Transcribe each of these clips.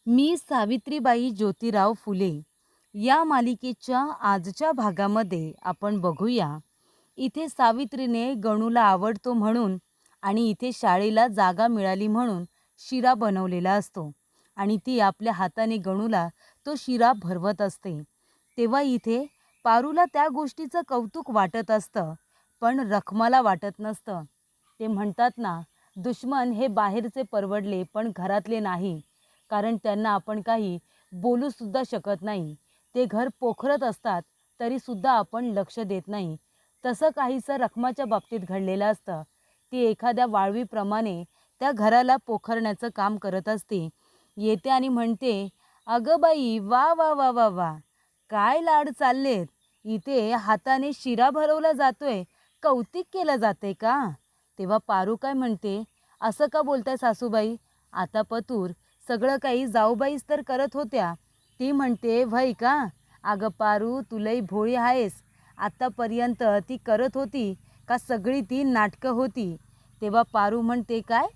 मी सावित्रीबाई ज्योतिराव फुले या मालिकेच्या आजच्या भागामध्ये आपण बघूया. इथे सावित्रीने गणूला आवडतो म्हणून आणि इथे शाळेला जागा मिळाली म्हणून शिरा बनवलेला असतो आणि ती आपल्या हाताने गणूला तो शिरा भरवत असते. तेव्हा इथे पारूला त्या गोष्टीचं कौतुक वाटत असतं, पण रखमाला वाटत नसतं. ते म्हणतात ना, दुश्मन हे बाहेरचे परवडले पण घरातले नाही. कारण त्यांना आपण काही बोलू सुद्धा शकत नाही. ते घर पोखरत असतात तरीसुद्धा आपण लक्ष देत नाही. तसं काहीसं रखमाच्या बाबतीत घडलेलं असतं. ती एखाद्या वाळवीप्रमाणे त्या घराला पोखरण्याचं काम करत असते. येते आणि म्हणते, "अगं बाई, वा वा वा वा वा, काय लाड चाललेत. इथे हाताने शिरा भरवला जातोय, कौतिक केलं जाते का?" तेव्हा पारू काय म्हणते, "असं का बोलताय सासूबाई? आता पतूर सगळं काही जाऊबाईच तर करत होत्या." ती म्हणते, "व्हय का? अगं पारू, तू लई भोळी आहेस. आत्तापर्यंत ती करत होती का सगळी ती नाटकं होती?" तेव्हा पारू म्हणते, "काय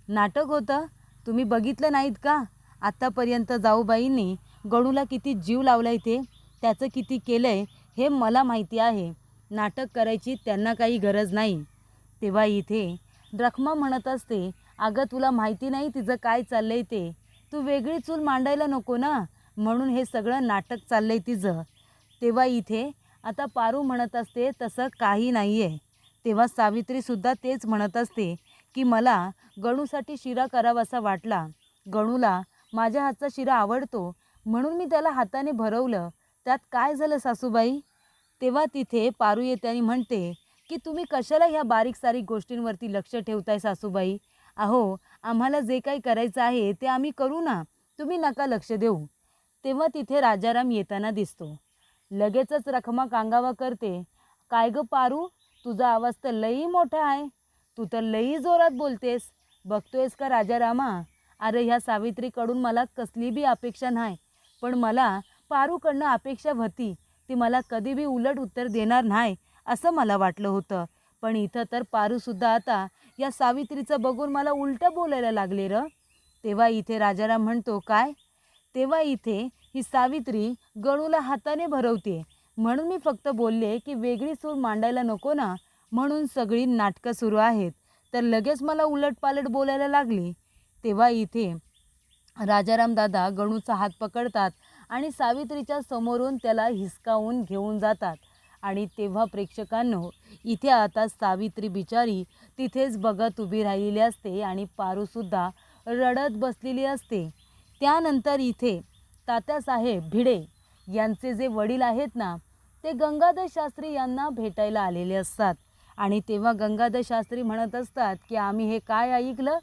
नाटक होतं? तुम्ही बघितलं नाहीत का? आत्तापर्यंत जाऊबाईंनी गणूला किती जीव लावलाय ते, त्याचं किती केलंय हे मला माहिती आहे. नाटक करायची त्यांना काही गरज नाही." तेव्हा इथे रखमा म्हणत असते, "अगं तुला माहिती नाही तिचं काय चाललंय ते. तू वेगळी चूल मांडायला नको ना, म्हणून हे सगळं नाटक चाललंय तिचं." तेव्हा इथे आता पारू म्हणत असते, "तसं काही नाही आहे." तेव्हा सावित्रीसुद्धा तेच म्हणत असते की मला गणूसाठी शिरा करावासा वाटला. गणूला माझ्या हातचा शिरा आवडतो म्हणून मी त्याला हाताने भरवलं. त्यात काय झालं सासूबाई? तेव्हा तिथे पारू येते आणि म्हणते की तुम्ही कशाला ह्या बारीक सारीक गोष्टींवरती लक्ष ठेवताय सासूबाई? अहो, आम्हाला जे काही करायचं आहे ते आम्ही करू ना, तुम्ही नका लक्ष देऊ. तेव्हा तिथे राजाराम येताना दिसतो. लगेचच रखमा कांगावा करते, "काय गं पारू, तुझा आवाज तर लई मोठा आहे. तू तर लई जोरात बोलतेस. बघतोयस का राजारामा? अरे ह्या सावित्रीकडून मला कसली बी अपेक्षा नाही, पण मला पारूकडनं अपेक्षा होती. ती मला कधी बी उलट उत्तर देणार नाही असं मला वाटलं होतं. पण इथं तर पारूसुद्धा आता या सावित्रीचं बघून मला उलटं बोलायला लागले र." तेव्हा इथे राजाराम म्हणतो, "काय?" तेव्हा इथे ही सावित्री गणूला हाताने भरवते म्हणून मी फक्त बोलले की वेगळी सूर मांडायला नको ना, म्हणून सगळी नाटकं सुरू आहेत. तर लगेच मला उलटपालट बोलायला लागली. तेव्हा इथे राजाराम दादा गणूचा हात पकडतात आणि सावित्रीच्या समोरून त्याला हिसकावून घेऊन जातात. आणि तेव्हा प्रेक्षकांनो, इथे आता सावित्री बिचारी तिथेच बघत उभी राहिलेली असते आणि पारूसुद्धा रडत बसलेली असते. त्यानंतर इथे तात्यासाहेब भिडे यांचे जे वडील आहेत ना, ते गंगाधर शास्त्री यांना भेटायला आलेले असतात. आणि तेव्हा गंगाधर शास्त्री म्हणत असतात की आम्ही हे काय ऐकलं,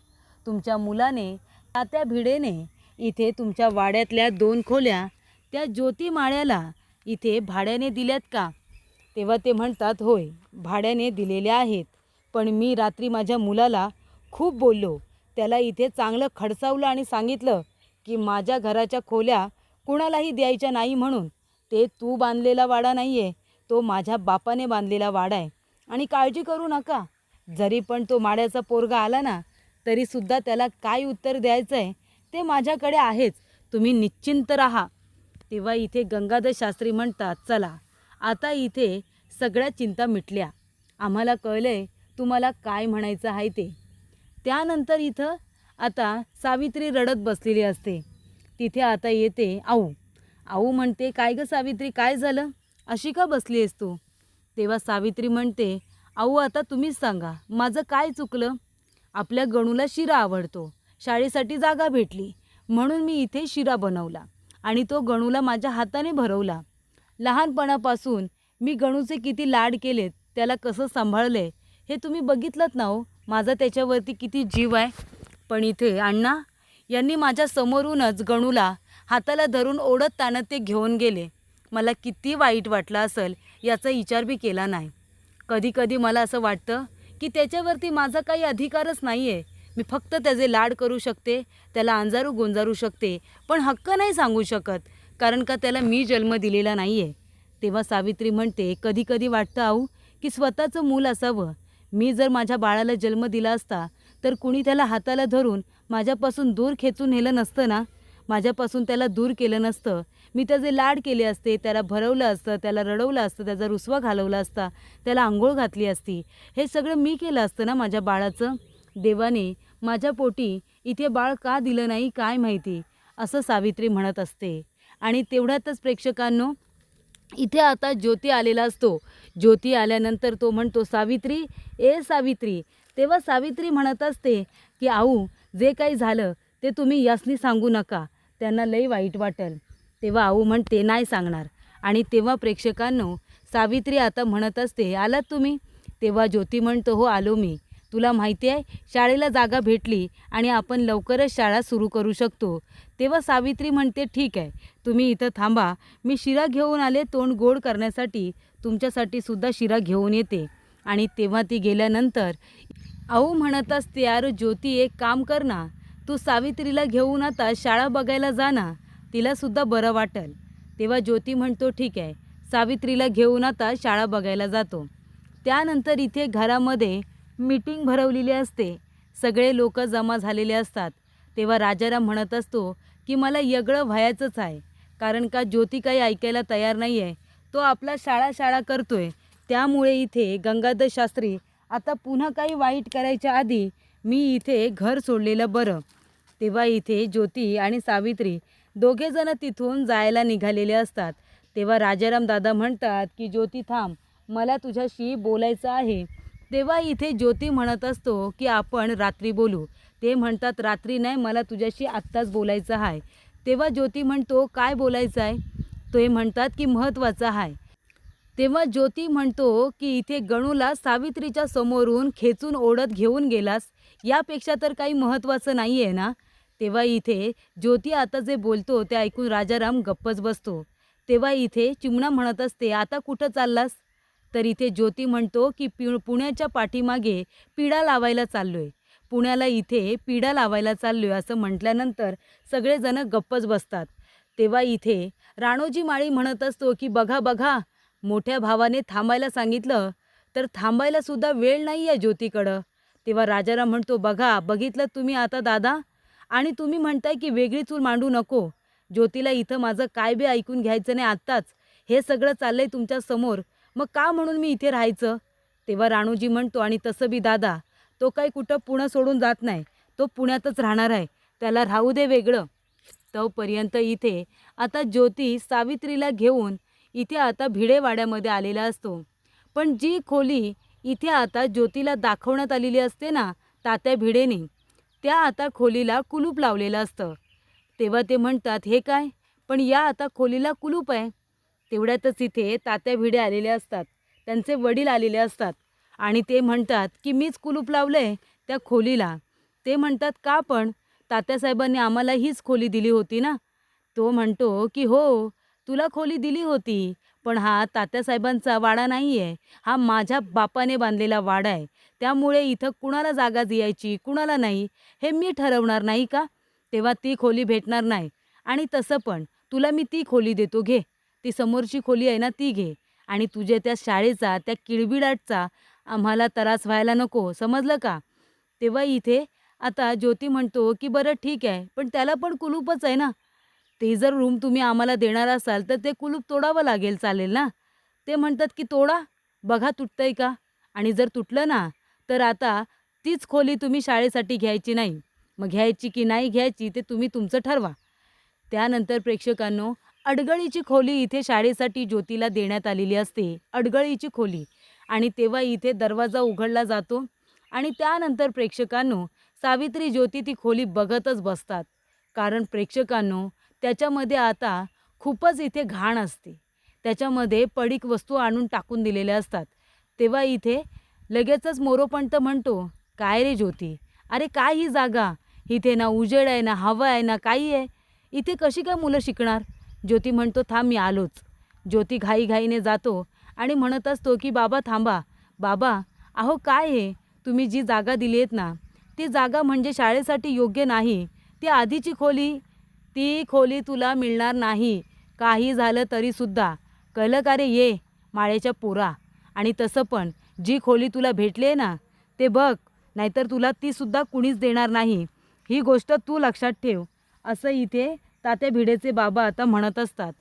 तुमच्या मुलाने तात्या भिडेने इथे तुमच्या वाड्यातल्या 2 खोल्या त्या ज्योतिमाळ्याला इथे भाड्याने दिल्यात का? तेव्हा ते म्हणतात, "होय, भाड्याने दिलेल्या आहेत. पण मी रात्री माझ्या मुलाला खूप बोललो. त्याला इथे चांगलं खडसावलं आणि सांगितलं की माझ्या घराच्या खोल्या कुणालाही द्यायच्या नाही म्हणून. ते तू बांधलेला वाडा नाही आहे, तो माझ्या बापाने बांधलेला वाडा आहे. आणि काळजी करू नका, जरी पण तो माड्याचा पोरगा आला ना, तरीसुद्धा त्याला काय उत्तर द्यायचं आहे ते माझ्याकडे आहेच. तुम्ही निश्चिंत राहा." तेव्हा इथे गंगाधर शास्त्री म्हणतात, "चला, आता इथे सगळ्या चिंता मिटल्या. आम्हाला कळलंय तुम्हाला काय म्हणायचं आहे ते." त्यानंतर इथं आता सावित्री रडत बसलेली असते. तिथे आता येते आऊ. आऊ म्हणते, "काय गं सावित्री, काय झालं? अशी का बसली आहेस तू?" तेव्हा सावित्री म्हणते, "आऊ, आता तुम्हीच सांगा, माझं काय चुकलं? आपल्या गणूला शिरा आवडतो. शाळेसाठी जागा भेटली म्हणून मी इथे शिरा बनवला आणि तो गणूला माझ्या हाताने भरवला. लहानपणापासून मी गणूचे किती लाड केलेत, त्याला कसं सांभाळलंय हे तुम्ही बघितलंत ना हो. माझा त्याच्यावरती किती जीव आहे. पण इथे अण्णा यांनी माझ्या समोरूनच गणूला हाताला धरून ओढत ताणत ते घेऊन गेले. मला किती वाईट वाटलं असेल याचा विचार बी केला नाही. कधी कधी मला असं वाटतं की त्याच्यावरती माझा काही अधिकारच नाही आहे. मी फक्त त्याचे लाड करू शकते, त्याला अंजारू गोंजारू शकते, पण हक्क नाही सांगू शकत, कारण का त्याला मी जन्म दिलेला नाही आहे." तेव्हा सावित्री म्हणते, "कधी कधी वाटतं आऊ की स्वतःचं मूल असावं. मी जर माझ्या बाळाला जन्म दिला असता तर कुणी त्याला हाताला धरून माझ्यापासून दूर खेचून नेलं नसतं ना. माझ्यापासून त्याला दूर केलं नसतं, मी त्याचे लाड केले असते, त्याला भरवलं असतं, त्याला रडवलं असतं, त्याचा रुसवा घालवला असता, त्याला अंघोळ घातली असती, हे सगळं मी केलं असतं ना माझ्या बाळाचं. देवाने माझ्या पोटी इथे बाळ का दिलं नाही काय माहिती, असं सावित्री म्हणत असते. आणि तेवढ्यातच प्रेक्षकांनो, इथे आता ज्योती आलेला असतो. ज्योती आल्यानंतर तो म्हणतो, सावित्री, ए सावित्री. तेव्हा सावित्री म्हणत असते की आऊ, जे काही झालं ते तुम्ही यासनी सांगू नका, त्यांना लई वाईट वाटेल. तेव्हा आऊ म्हणते, नाही सांगणार. आणि तेव्हा प्रेक्षकांनो, सावित्री आता म्हणत असते, आलात तुम्ही? तेव्हा ज्योती म्हणतो, हो आलो मी. तुला माहिती आहे, शाळेला जागा भेटली आणि आपण लवकरच शाळा सुरू करू शकतो. तेव्हा सावित्री म्हणते, ठीक आहे, तुम्ही इथं थांबा, मी शिरा घेऊन आले तोंड गोड करण्यासाठी, तुमच्यासाठी सुद्धा शिरा घेऊन येते. आणि तेव्हा ती गेल्यानंतर आऊ म्हणत असते, अरे ज्योती, एक काम कर ना, तू सावित्रीला घेऊन आता शाळा बघायला जा ना, तिलासुद्धा बरं वाटेल. तेव्हा ज्योती म्हणतो, ठीक आहे, सावित्रीला घेऊन आता शाळा बघायला जातो. त्यानंतर इथे घरामध्ये मीटिंग भरवलेली असते, सगळे लोक जमा झालेले असतात. तेव्हा राजाराम म्हणत असतो की मला यगळं व्हायचंच आहे, कारण का ज्योती काही ऐकायला तयार नाही आहे, तो आपला शाळा करतोय. त्यामुळे इथे गंगाधर शास्त्री आता पुन्हा काही वाईट करायच्या आधी मी इथे घर सोडलेलं बरं. तेव्हा इथे ज्योती आणि सावित्री दोघेजण तिथून जायला निघालेले असतात. तेव्हा राजाराम दादा म्हणतात की ज्योती थांब, मला तुझ्याशी बोलायचं आहे. तेव्हा इथे ज्योती म्हणत असतो की आपण रात्री बोलू. ते म्हणतात, रात्री नाही, मला तुझ्याशी आत्ताच बोलायचं आहे. तेव्हा ज्योती म्हणतो, काय बोलायचं आहे? ते म्हणतात की महत्त्वाचं आहे. तेव्हा ज्योती म्हणतो की इथे गणूला सावित्रीच्या समोरून खेचून ओढत घेऊन गेलास, यापेक्षा तर काही महत्त्वाचं नाही आहे ना. तेव्हा इथे ज्योती आता जे बोलतो ते ऐकून राजाराम गप्पच बसतो. तेव्हा इथे चिमणा म्हणत असते, आता कुठं चाललास? तर इथे ज्योती म्हणतो की पुण्याच्या पाठीमागे पिढा लावायला चाललोय, पुण्याला इथे पिढा लावायला चाललोय असं म्हटल्यानंतर सगळेजण गप्पच बसतात. तेव्हा इथे राणोजी माळी म्हणत असतो की बघा बघा, मोठ्या भावाने थांबायला सांगितलं तर थांबायला सुद्धा वेळ नाही आहे ज्योतीकडं. तेव्हा राजाराम म्हणतो, बघा बघितलं तुम्ही आता दादा, आणि तुम्ही म्हणताय की वेगळी चूल मांडू नको. ज्योतीला इथं माझं काय बी ऐकून घ्यायचं नाही आत्ताच, हे सगळं चाललंय तुमच्या समोर, मग का म्हणून मी इथे राहायचं? तेव्हा राणूजी म्हणतो, आणि तसं बी दादा, तो काही कुठं पुणं सोडून जात नाही, तो पुण्यातच राहणार आहे, त्याला राहू दे वेगळं. तोपर्यंत इथे आता ज्योती सावित्रीला घेऊन इथे आता भिडेवाड्यामध्ये आलेला असतो. पण जी खोली इथे आता ज्योतीला दाखवण्यात आलेली असते ना तात्या भिडेने, त्या आता खोलीला कुलूप लावलेलं असतं. तेव्हा ते म्हणतात, हे काय, पण या आता खोलीला कुलूप आहे. तेवढ्यातच इथे तात्या भिडे आलेले असतात, त्यांचे वडील आलेले असतात आणि ते म्हणतात की मीच कुलूप लावलंय त्या खोलीला. ते म्हणतात, का? पण तात्यासाहेबांनी आम्हाला हीच खोली दिली होती ना. तो म्हणतो की हो, तुला खोली दिली होती, पण हा तात्यासाहेबांचा वाडा नाही आहे, हा माझ्या बापाने बांधलेला वाडा आहे. त्यामुळे इथं कुणाला जागा द्यायची कुणाला नाही हे मी ठरवणार नाही का? तेव्हा ती खोली भेटणार नाही. आणि तसं पण तुला मी ती खोली देतो, घे, ती समोरची खोली आहे ना ती घे. आणि तुझ्या त्या शाळेचा, त्या किळबिडाटचा आम्हाला त्रास व्हायला नको, समजलं का? तेव्हा इथे आता ज्योती म्हणतो की बरं ठीक आहे, पण त्याला पण कुलूपच आहे ना. ते जर रूम तुम्ही आम्हाला देणार असाल तर ते कुलूप तोडावं लागेल, चालेल ना? ते म्हणतात की तोडा, बघा तुटतंय का? आणि जर तुटलं ना तर आता तीच खोली तुम्ही शाळेसाठी घ्यायची नाही. मग घ्यायची की नाही घ्यायची ते तुम्ही तुमचं ठरवा. त्यानंतर प्रेक्षकांनो, अडगळीची खोली इथे शाळेसाठी ज्योतीला देण्यात आलेली असते, अडगळीची खोली. आणि तेव्हा इथे दरवाजा उघडला जातो आणि त्यानंतर प्रेक्षकांनो, सावित्री ज्योती ती खोली बघतच बसतात. कारण प्रेक्षकांनो, त्याच्यामध्ये आता खूपच इथे घाण असते, त्याच्यामध्ये पडीक वस्तू आणून टाकून दिलेल्या असतात. तेव्हा इथे लगेचच मोरोपंत म्हणतो, काय रे ज्योती, अरे काय ही जागा, इथे ना उजेड आहे ना हवा आहे ना काही आहे, इथे कशी काय मुलं शिकणार? ज्योती म्हणतो, थांब मी आलोच. ज्योती घाईघाईने जातो आणि म्हणत असतो की बाबा थांबा, बाबा अहो काय आहे, तुम्ही जी जागा दिली आहेत ना ती जागा म्हणजे शाळेसाठी योग्य नाही. ती आधीची खोली, ती खोली तुला मिळणार नाही, काही झालं तरीसुद्धा, कळलं का रे? ये माळेच्या पोरा. आणि तसं पण जी खोली तुला भेटली आहे ना ते बघ, नाहीतर तुला तीसुद्धा कुणीच देणार नाही, ही गोष्ट तू लक्षात ठेव, असं इथे तात्या भिडेचे बाबा आता म्हणत असतात.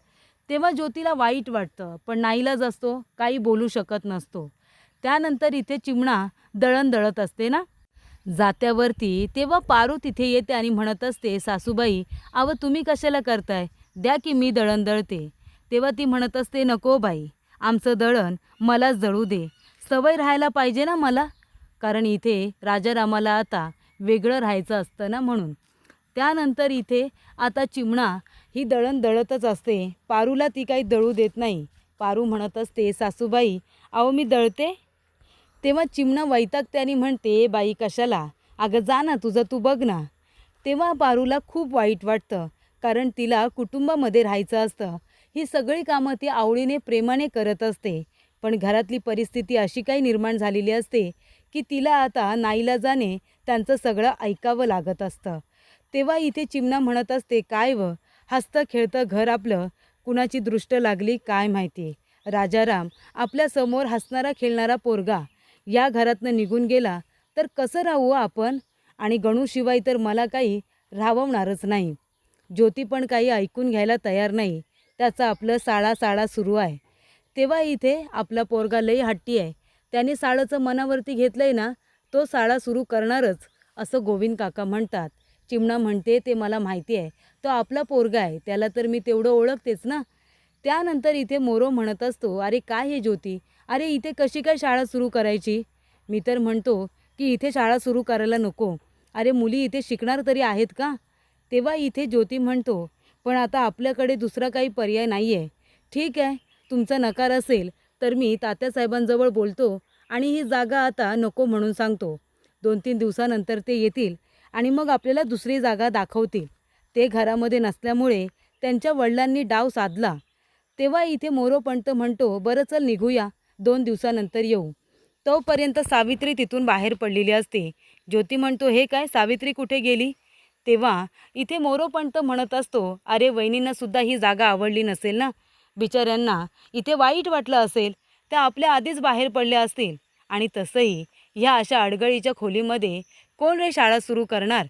तेव्हा ज्योतीला वाईट वाटतं, पण नाईलाज असतो, काही बोलू शकत नसतो. त्यानंतर इथे चिमणा दळण दळत असते ना जात्यावरती, तेव्हा पारू तिथे येते आणि म्हणत असते, सासूबाई अहो तुम्ही कशाला करताय, द्या की मी दळण दळते. तेव्हा ती म्हणत असते, नको बाई, आमचं दळण मलाच दळू दे, सवय राहायला पाहिजे ना मला, कारण इथे राजारामाला आता वेगळं राहायचं असतं ना म्हणून. त्यानंतर इथे आता चिमणा ही दळण दळतच असते, पारूला ती काही दळू देत नाही. पारू म्हणत असते, सासूबाई अहो मी दळते. तेव्हा चिमणा वैतागते आणि म्हणते, बाई कशाला, अगं जा ना तुझं तू बघ ना. तेव्हा पारूला खूप वाईट वाटतं, कारण तिला कुटुंबामध्ये राहायचं असतं. ही सगळी कामं ती आवडीने प्रेमाने करत असते, पण घरातली परिस्थिती अशी काही निर्माण झालेली असते की तिला आता नाईलाजाने त्यांचं सगळं ऐकावं लागत असतं. तेव्हा इथे चिमणा म्हणत असते, काय व हसतं खेळतं घर आपलं कुणाची दृष्ट लागली काय माहिती. राजाराम आपल्यासमोर हसणारा खेळणारा पोरगा या घरातनं निघून गेला तर कसं राहू आपण, आणि गणूशिवाय तर मला काही राहवणारच नाही. ज्योती पण काही ऐकून घ्यायला तयार नाही, त्याचं आपलं साळा साळा सुरू आहे. तेव्हा इथे आपला पोरगा लई हट्टी आहे, त्याने साळाचं मनावरती घेतलंय ना, तो साळा सुरू करणारच असं गोविंद काका म्हणतात. चिमणा म्हणते, ते मला माहिती आहे, तो आपला पोरगा आहे, त्याला तर मी तेवढं ओळखतेच ना. त्यानंतर इथे मोरो म्हणत असतो, अरे काय हे ज्योती, अरे इथे कशी काय शाळा सुरू करायची. मी तर म्हणतो की इथे शाळा सुरू करायला नको, अरे मुली इथे शिकणार तरी आहेत का. तेव्हा इथे ज्योती म्हणतो, पण आता आपल्याकडे दुसरा काही पर्याय नाही आहे. ठीक आहे, तुमचा नकार असेल तर मी तात्यासाहेबांजवळ बोलतो आणि ही जागा आता नको म्हणून सांगतो. 2-3 दिवसानंतर ते येतील आणि मग आपल्याला दुसरी जागा दाखवतील. ते घरामध्ये नसल्यामुळे त्यांच्या वडिलांनी डाव साधला. तेव्हा इथे मोरोपंत म्हणतो, बरं चल निघूया, 2 दिवसानंतर येऊ. तोपर्यंत सावित्री तिथून बाहेर पडलेली असते. ज्योती म्हणतो, हे काय सावित्री कुठे गेली. तेव्हा इथे मोरोपंत म्हणत असतो, अरे वहिनींना सुद्धा ही जागा आवडली नसेल ना, बिचाऱ्यांना इथे वाईट वाटलं असेल, त्या आपल्या आधीच बाहेर पडल्या असतील. आणि तसंही ह्या अशा अडगळीच्या खोलीमध्ये कोण रे शाळा सुरू करणार.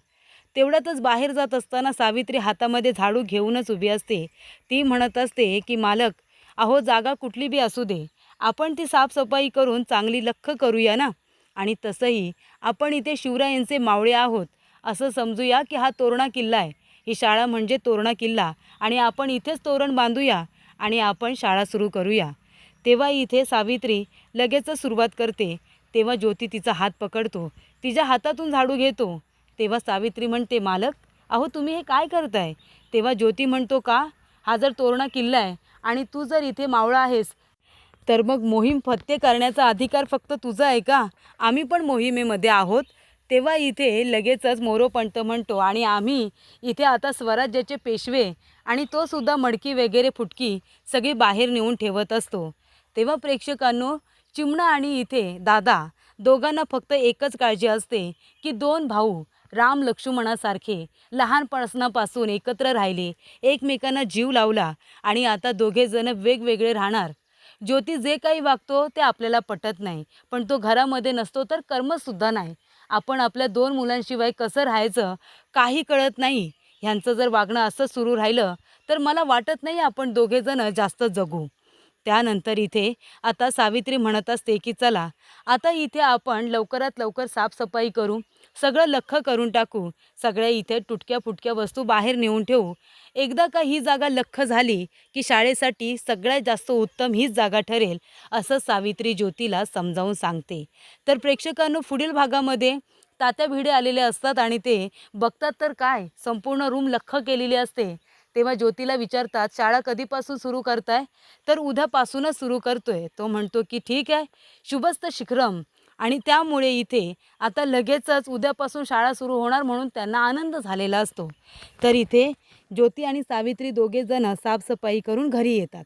तेवढ्यातच बाहेर जात असताना सावित्री हातामध्ये झाडू घेऊनच उभी असते. ती म्हणत असते की मालक अहो जागा कुठली बी असू दे, आपण ती साफसफाई करून चांगली लख्ख करूया ना. आणि तसंही आपण इथे शिवरायांचे मावळे आहोत असं समजूया की हा तोरणा किल्ला आहे, ही शाळा म्हणजे तोरणा किल्ला, आणि आपण इथेच तोरण बांधूया आणि आपण शाळा सुरू करूया. तेव्हा इथे सावित्री लगेचच सुरुवात करते. तेव्हा ज्योती तिचा हात पकडतो, तिच्या हातातून झाडू घेतो. तेव्हा सावित्री म्हणते, मालक अहो तुम्ही हे काय करताय. तेव्हा ज्योती म्हणतो, का, हा जर तोरणा किल्ला आहे आणि तू जर इथे मावळा आहेस तर मग मोहीम फत्ते करण्याचा अधिकार फक्त तुझा आहे का, आम्ही पण मोहिमेमध्ये आहोत. तेव्हा इथे लगेचच मोरोपंत म्हणतो, आणि आम्ही इथे आता स्वराज्याचे पेशवे आणि तो सुद्धा मडकी वगैरे फुटकी सगळी बाहेर नेऊन ठेवत असतो. तेव्हा प्रेक्षकांनो, चिमणा आणि इथे दादा दोघांना फक्त एकच काळजी असते की 2 भाऊ राम लक्ष्मणासारखे लहानपणापासून एकत्र राहिले, एकमेकांना जीव लावला आणि आता दोघे जण वेगवेगळे राहणार. ज्योती जे काही वागतो ते आपल्याला पटत नाही, पण तो घरामध्ये नसतो तर कर्मसुद्धा नाही. आपण आपल्या 2 मुलांशिवाय कसं राहायचं काही कळत नाही. ह्यांचं जर वागणं असं सुरू राहिलं तर मला वाटत नाही आपण दोघे जण जास्त जगू. त्यानंतर इथे आता सावित्री म्हणत असते की चला आता इथे आपण लवकरात लवकर साफसफाई करू, सगळं लख्ख करून टाकू, सगळ्या इथे तुटक्या फुटक्या वस्तू बाहेर नेऊन ठेवू. एकदा का ही जागा लख्ख झाली की शाळेसाठी सगळ्यात जास्त उत्तम हीच जागा ठरेल असं सावित्री ज्योतीला समजावून सांगते. तर प्रेक्षकांनो, पुढील भागामध्ये तात्या भिडे आलेले असतात आणि ते बघतात तर काय संपूर्ण रूम लख्ख केलेली असते. तेव्हा ज्योतीला विचारतात, शाळा कधीपासून सुरू करताय. तर उद्यापासूनच सुरू करतोय. तो म्हणतो की ठीक आहे, शुभस्त शिखरम. आणि त्यामुळे इथे आता लगेचच उद्यापासून शाळा सुरू होणार म्हणून त्यांना आनंद झालेला असतो. तर इथे ज्योती आणि सावित्री दोघे जण साफसफाई करून घरी येतात.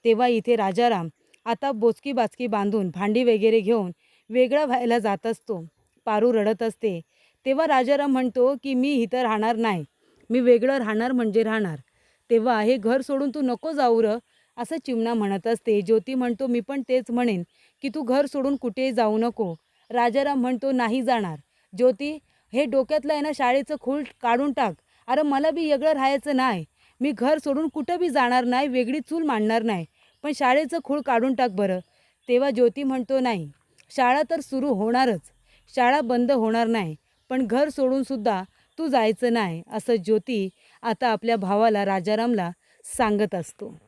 तेव्हा इथे राजाराम आता बोचकी बाचकी बांधून भांडी वगैरे घेऊन वेगळा व्हायला जात असतो. पारू रडत असते. तेव्हा राजाराम म्हणतो की मी इथं राहणार नाही, मी वेगळं राहणार म्हणजे राहणार. तेव्हा हे घर सोडून तू नको जाऊ र, असं चिमणा म्हणत असते. ज्योती म्हणतो, मी पण तेच म्हणेन की तू घर सोडून कुठेही जाऊ नको. राजाराम म्हणतो, नाही जाणार. ज्योती, हे डोक्यातलं आहे ना शाळेचं खूळ काढून टाक. अरे मला बी वेगळं राहायचं नाही, मी घर सोडून कुठं बी जाणार नाही, वेगळी चूल मांडणार नाही, पण शाळेचं खूळ काढून टाक बरं. तेव्हा ज्योती म्हणतो, नाही, शाळा तर सुरू होणारच, शाळा बंद होणार नाही, पण घर सोडूनसुद्धा तू जायचं नाही, असं ज्योती आता आपल्या भावाला राजारामला सांगत असतो.